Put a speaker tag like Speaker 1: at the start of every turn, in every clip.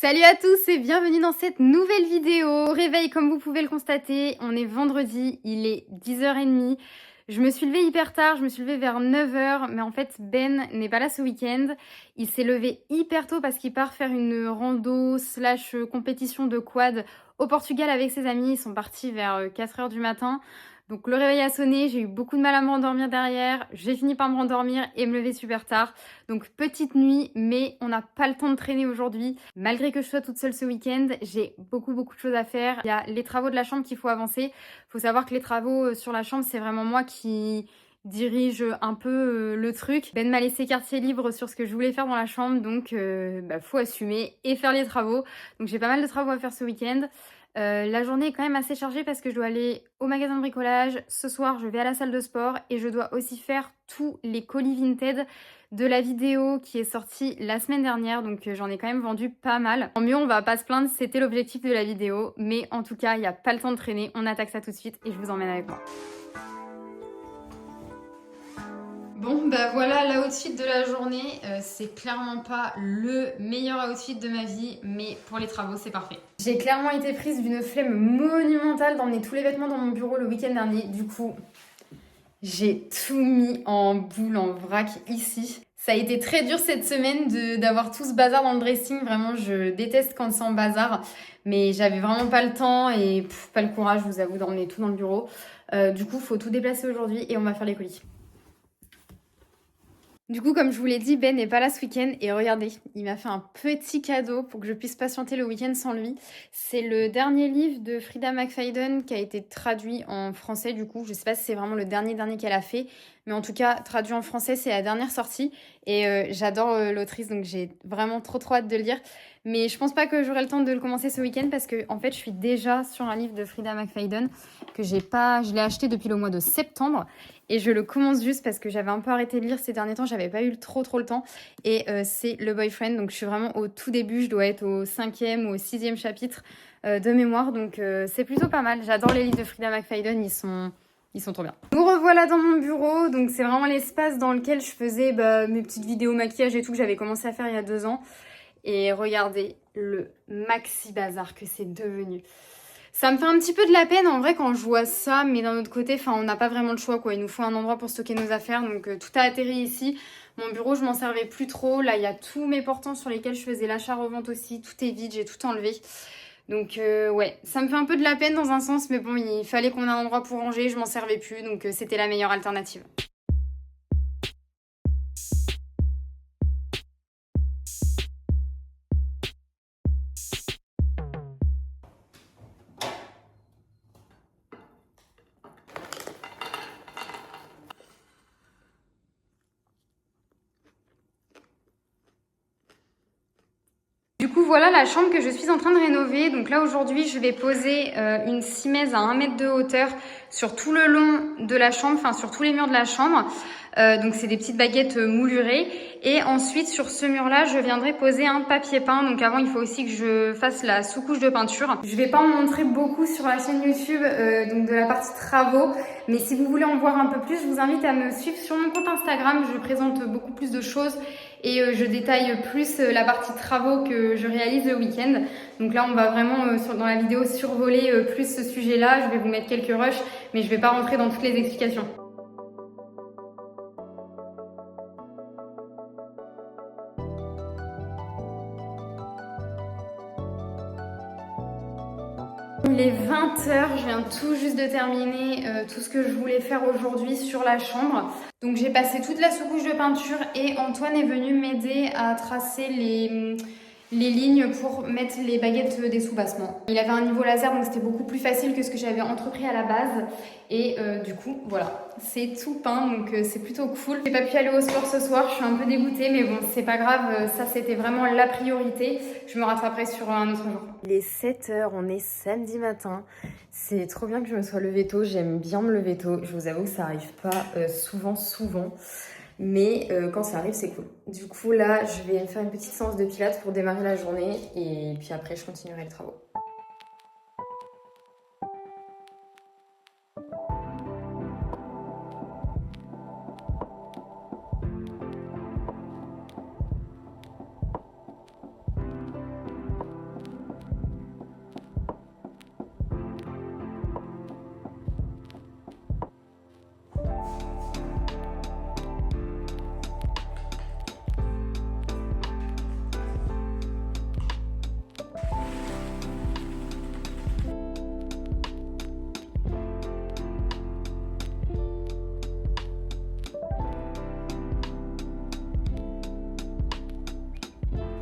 Speaker 1: Salut à tous et bienvenue dans cette nouvelle vidéo. Au réveil, comme vous pouvez le constater, on est vendredi, il est 10h30. Je me suis levée hyper tard, je me suis levée vers 9h, mais en fait Ben n'est pas là ce week-end. Il s'est levé hyper tôt parce qu'il part faire une rando / compétition de quad au Portugal avec ses amis. Ils sont partis vers 4h du matin. Donc le réveil a sonné, j'ai eu beaucoup de mal à me rendormir derrière, j'ai fini par me rendormir et me lever super tard. Donc petite nuit, mais on n'a pas le temps de traîner aujourd'hui. Malgré que je sois toute seule ce week-end, j'ai beaucoup de choses à faire. Il y a les travaux de la chambre qu'il faut avancer. Il faut savoir que les travaux sur la chambre, c'est vraiment moi qui dirige un peu le truc. Ben m'a laissé quartier libre sur ce que je voulais faire dans la chambre, donc faut assumer et faire les travaux. Donc j'ai pas mal de travaux à faire ce week-end. La journée est quand même assez chargée parce que je dois aller au magasin de bricolage. Ce soir, je vais à la salle de sport et je dois aussi faire tous les colis Vinted de la vidéo qui est sortie la semaine dernière. Donc j'en ai quand même vendu pas mal. En mieux, on va pas se plaindre, c'était l'objectif de la vidéo. Mais en tout cas, il n'y a pas le temps de traîner. On attaque ça tout de suite et je vous emmène avec moi. Bon, bah voilà l'outfit de la journée. C'est clairement pas le meilleur outfit de ma vie, mais pour les travaux, c'est parfait. J'ai clairement été prise d'une flemme monumentale d'emmener tous les vêtements dans mon bureau le week-end dernier. Du coup, j'ai tout mis en boule, en vrac ici. Ça a été très dur cette semaine d'avoir tout ce bazar dans le dressing. Vraiment, je déteste quand c'est en bazar. Mais j'avais vraiment pas le temps et pas le courage, je vous avoue, d'emmener tout dans le bureau. Du coup, faut tout déplacer aujourd'hui et on va faire les colis. Du coup, comme je vous l'ai dit, Ben n'est pas là ce week-end et regardez, il m'a fait un petit cadeau pour que je puisse patienter le week-end sans lui. C'est le dernier livre de Frida McFadden qui a été traduit en français du coup. Je sais pas si c'est vraiment le dernier qu'elle a fait, mais en tout cas, traduit en français, c'est la dernière sortie et j'adore l'autrice donc j'ai vraiment trop hâte de le lire. Mais je pense pas que j'aurai le temps de le commencer ce week-end parce que en fait, je suis déjà sur un livre de Frida McFadden que je l'ai acheté depuis le mois de septembre. Et je le commence juste parce que j'avais un peu arrêté de lire ces derniers temps, j'avais pas eu trop le temps. Et c'est Le Boyfriend, donc je suis vraiment au tout début, je dois être au 5e ou au 6e chapitre de mémoire. Donc c'est plutôt pas mal, j'adore les livres de Frida McFadden, ils sont trop bien. Nous revoilà dans mon bureau, donc c'est vraiment l'espace dans lequel je faisais mes petites vidéos maquillage et tout que j'avais commencé à faire il y a 2 ans. Et regardez le maxi bazar que c'est devenu. Ça me fait un petit peu de la peine en vrai quand je vois ça, mais d'un autre côté, on n'a pas vraiment le choix quoi. Il nous faut un endroit pour stocker nos affaires, donc tout a atterri ici. Mon bureau, je m'en servais plus trop. Là, il y a tous mes portants sur lesquels je faisais l'achat-revente aussi. Tout est vide, j'ai tout enlevé. Donc ouais, ça me fait un peu de la peine dans un sens, mais bon, il fallait qu'on ait un endroit pour ranger, je m'en servais plus, donc c'était la meilleure alternative. Du coup, voilà la chambre que je suis en train de rénover. Donc là, aujourd'hui, je vais poser une simèse à 1 mètre de hauteur sur tout le long de la chambre, enfin sur tous les murs de la chambre. Donc c'est des petites baguettes moulurées. Et ensuite, sur ce mur-là, je viendrai poser un papier peint. Donc avant, il faut aussi que je fasse la sous-couche de peinture. Je vais pas en montrer beaucoup sur la chaîne YouTube, donc de la partie travaux. Mais si vous voulez en voir un peu plus, je vous invite à me suivre sur mon compte Instagram. Je présente beaucoup plus de choses. Et je détaille plus la partie travaux que je réalise le week-end. Donc là, on va vraiment, dans la vidéo, survoler plus ce sujet-là. Je vais vous mettre quelques rushs, mais je ne vais pas rentrer dans toutes les explications. Il est 20h, je viens tout juste de terminer tout ce que je voulais faire aujourd'hui sur la chambre. Donc j'ai passé toute la sous-couche de peinture et Antoine est venu m'aider à tracer les lignes pour mettre les baguettes des sous-bassements. Il avait un niveau laser donc c'était beaucoup plus facile que ce que j'avais entrepris à la base. Et du coup, voilà, c'est tout peint donc c'est plutôt cool. J'ai pas pu aller au sport ce soir, je suis un peu dégoûtée mais bon, c'est pas grave, ça c'était vraiment la priorité. Je me rattraperai sur un autre jour. Il est 7h, on est samedi matin. C'est trop bien que je me sois levée tôt, j'aime bien me lever tôt. Je vous avoue que ça arrive pas souvent. Mais quand ça arrive, c'est cool. Du coup, là, je vais me faire une petite séance de pilates pour démarrer la journée. Et puis après, je continuerai les travaux.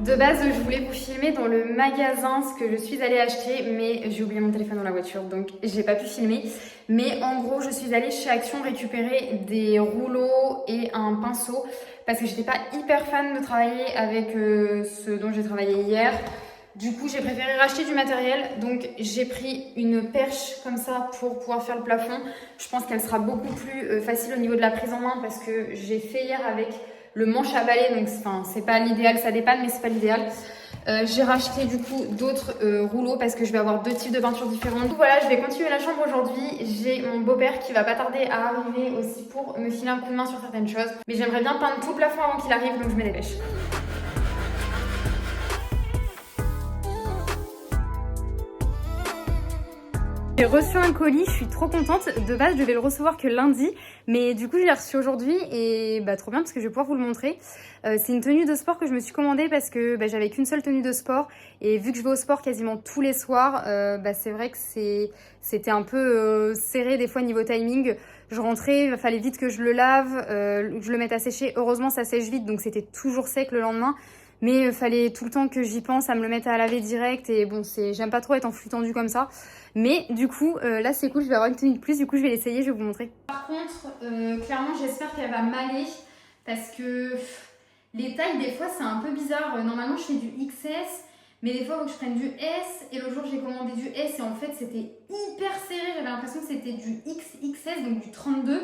Speaker 1: De base, je voulais vous filmer dans le magasin ce que je suis allée acheter, mais j'ai oublié mon téléphone dans la voiture, donc j'ai pas pu filmer. Mais en gros, je suis allée chez Action récupérer des rouleaux et un pinceau parce que j'étais pas hyper fan de travailler avec ce dont j'ai travaillé hier. Du coup, j'ai préféré racheter du matériel, donc j'ai pris une perche comme ça pour pouvoir faire le plafond. Je pense qu'elle sera beaucoup plus facile au niveau de la prise en main parce que j'ai fait hier avec le manche à balai, donc c'est pas l'idéal, ça dépanne, mais c'est pas l'idéal. J'ai racheté du coup d'autres rouleaux parce que je vais avoir deux types de peintures différentes. Donc voilà, je vais continuer la chambre aujourd'hui. J'ai mon beau-père qui va pas tarder à arriver aussi pour me filer un coup de main sur certaines choses. Mais j'aimerais bien peindre tout le plafond avant qu'il arrive, donc je me dépêche. J'ai reçu un colis, je suis trop contente. De base, je devais le recevoir que lundi, mais du coup, je l'ai reçu aujourd'hui et trop bien parce que je vais pouvoir vous le montrer. C'est une tenue de sport que je me suis commandée parce que j'avais qu'une seule tenue de sport et vu que je vais au sport quasiment tous les soirs, c'est vrai que c'était un peu serré des fois niveau timing. Je rentrais, il fallait vite que je le lave, que je le mette à sécher. Heureusement, ça sèche vite, donc c'était toujours sec le lendemain. Mais il fallait tout le temps que j'y pense à me le mettre à laver direct. Et bon, j'aime pas trop être en flux tendu comme ça. Mais du coup, là c'est cool, je vais avoir une tenue de plus. Du coup, je vais l'essayer, je vais vous montrer. Par contre, clairement, j'espère qu'elle va m'aller. Parce que les tailles, des fois, c'est un peu bizarre. Normalement, je fais du XS. Mais des fois, il faut que je prenne du S. Et le jour, j'ai commandé du S. Et en fait, c'était hyper serré. J'avais l'impression que c'était du XXS, donc du 32.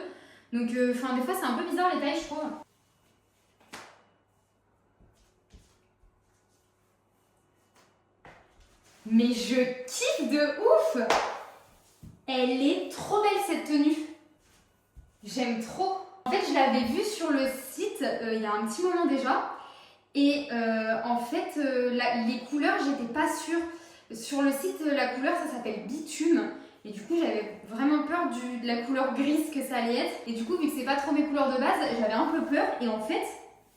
Speaker 1: Donc, des fois, c'est un peu bizarre les tailles, je trouve. Mais je kiffe de ouf! Elle est trop belle cette tenue. J'aime trop. En fait, je l'avais vue sur le site il y a un petit moment déjà. Et en fait, les couleurs, j'étais pas sûre. Sur le site, la couleur, ça s'appelle bitume. Et du coup, j'avais vraiment peur de la couleur grise que ça allait être. Et du coup, vu que c'est pas trop mes couleurs de base, j'avais un peu peur. Et en fait,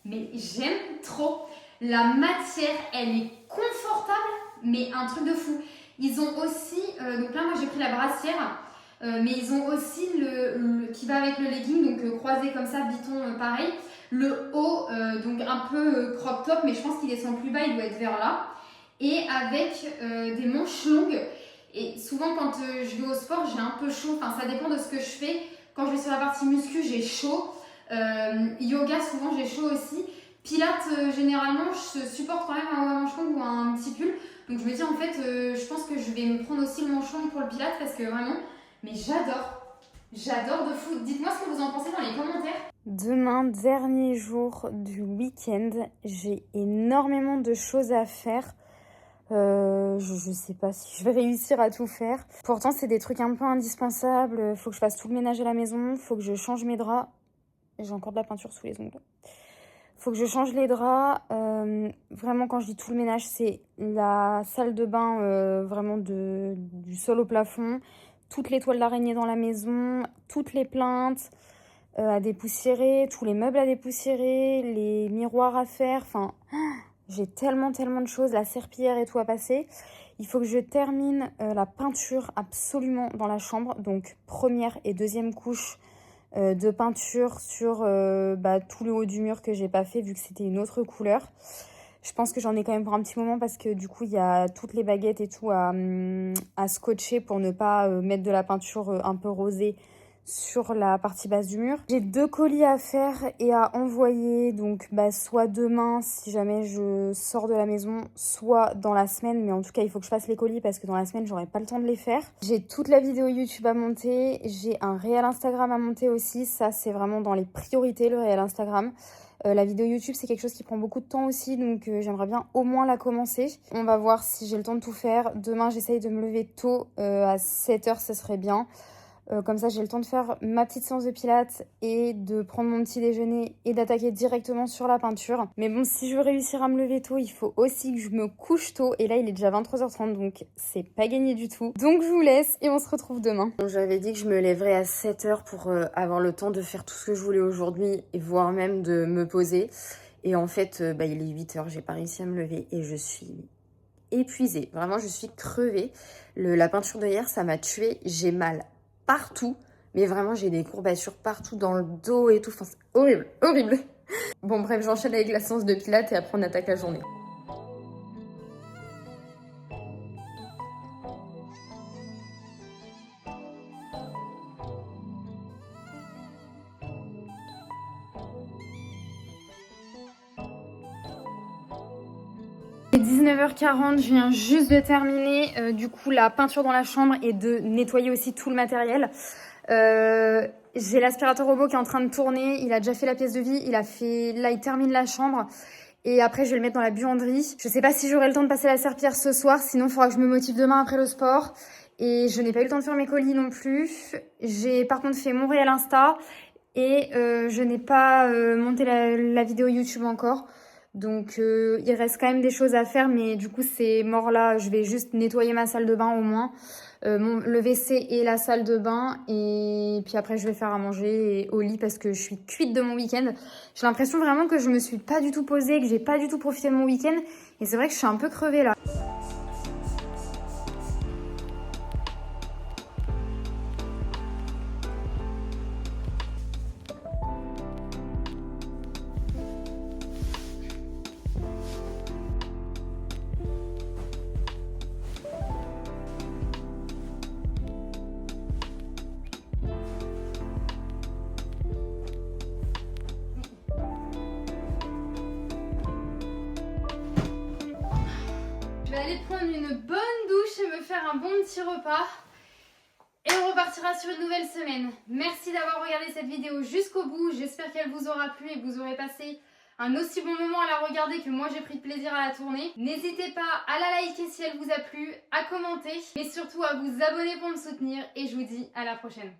Speaker 1: mais j'aime trop. La matière, elle est confortable. Mais un truc de fou. Ils ont aussi, donc là moi j'ai pris la brassière, mais ils ont aussi le qui va avec le legging, donc croisé comme ça, biton pareil. Le haut, donc un peu crop top, mais je pense qu'il descend plus bas, il doit être vers là. Et avec des manches longues. Et souvent quand je vais au sport, j'ai un peu chaud, enfin ça dépend de ce que je fais. Quand je vais sur la partie muscu, j'ai chaud. Yoga, souvent j'ai chaud aussi. Pilates, généralement, je supporte quand même un manche long ou un petit pull. Donc je me dis en fait, je pense que je vais me prendre aussi le manche long pour le pilates parce que vraiment, mais j'adore. J'adore de fou. Dites-moi ce que vous en pensez dans les commentaires. Demain, dernier jour du week-end, j'ai énormément de choses à faire. Je sais pas si je vais réussir à tout faire. Pourtant, c'est des trucs un peu indispensables. Faut que je fasse tout le ménage à la maison, faut que je change mes draps. J'ai encore de la peinture sous les ongles. Faut que je change les draps. Vraiment, quand je dis tout le ménage, c'est la salle de bain, vraiment du sol au plafond, toutes les toiles d'araignée dans la maison, toutes les plaintes à dépoussiérer, tous les meubles à dépoussiérer, les miroirs à faire. Enfin, j'ai tellement de choses, la serpillière et tout à passer. Il faut que je termine la peinture absolument dans la chambre. Donc, première et deuxième couche de peinture sur tout le haut du mur que j'ai pas fait vu que c'était une autre couleur. Je pense que j'en ai quand même pour un petit moment parce que du coup il y a toutes les baguettes et tout à scotcher pour ne pas mettre de la peinture un peu rosée sur la partie basse du mur. J'ai 2 colis à faire et à envoyer, donc soit demain si jamais je sors de la maison, soit dans la semaine, mais en tout cas il faut que je fasse les colis parce que dans la semaine j'aurai pas le temps de les faire. J'ai toute la vidéo YouTube à monter, j'ai un réel Instagram à monter aussi, ça c'est vraiment dans les priorités le réel Instagram. La vidéo YouTube, c'est quelque chose qui prend beaucoup de temps aussi, donc j'aimerais bien au moins la commencer. On va voir si j'ai le temps de tout faire. Demain, j'essaye de me lever tôt, à 7h, ce serait bien. Comme ça, j'ai le temps de faire ma petite séance de pilates et de prendre mon petit déjeuner et d'attaquer directement sur la peinture. Mais bon, si je veux réussir à me lever tôt, il faut aussi que je me couche tôt. Et là, il est déjà 23h30, donc c'est pas gagné du tout. Donc je vous laisse et on se retrouve demain. Donc, j'avais dit que je me lèverais à 7h pour avoir le temps de faire tout ce que je voulais aujourd'hui et voire même de me poser. Et en fait, il est 8h, j'ai pas réussi à me lever et je suis épuisée. Vraiment, je suis crevée. La peinture de hier, ça m'a tuée. J'ai mal partout, mais vraiment j'ai des courbatures partout dans le dos et tout, enfin c'est horrible. Bon bref, j'enchaîne avec la séance de pilates et après on attaque la journée. 19h40, je viens juste de terminer du coup la peinture dans la chambre et de nettoyer aussi tout le matériel. J'ai l'aspirateur robot qui est en train de tourner, il a déjà fait la pièce de vie, là il termine la chambre. Et après, je vais le mettre dans la buanderie. Je sais pas si j'aurai le temps de passer la serpillière ce soir. Sinon, il faudra que je me motive demain après le sport. Et je n'ai pas eu le temps de faire mes colis non plus. J'ai par contre fait mon réel Insta. Et je n'ai pas monté la vidéo YouTube encore. Donc, il reste quand même des choses à faire. Mais du coup, c'est mort là. Je vais juste nettoyer ma salle de bain au moins. Le WC et la salle de bain. Et puis après, je vais faire à manger au lit parce que je suis cuite de mon week-end. J'ai l'impression vraiment que je me suis pas du tout posée, que j'ai pas du tout profité de mon week-end. Et c'est vrai que je suis un peu crevée là. Je vais aller prendre une bonne douche et me faire un bon petit repas. Et on repartira sur une nouvelle semaine. Merci d'avoir regardé cette vidéo jusqu'au bout. J'espère qu'elle vous aura plu et que vous aurez passé un aussi bon moment à la regarder que moi j'ai pris de plaisir à la tourner. N'hésitez pas à la liker si elle vous a plu, à commenter et surtout à vous abonner pour me soutenir. Et je vous dis à la prochaine.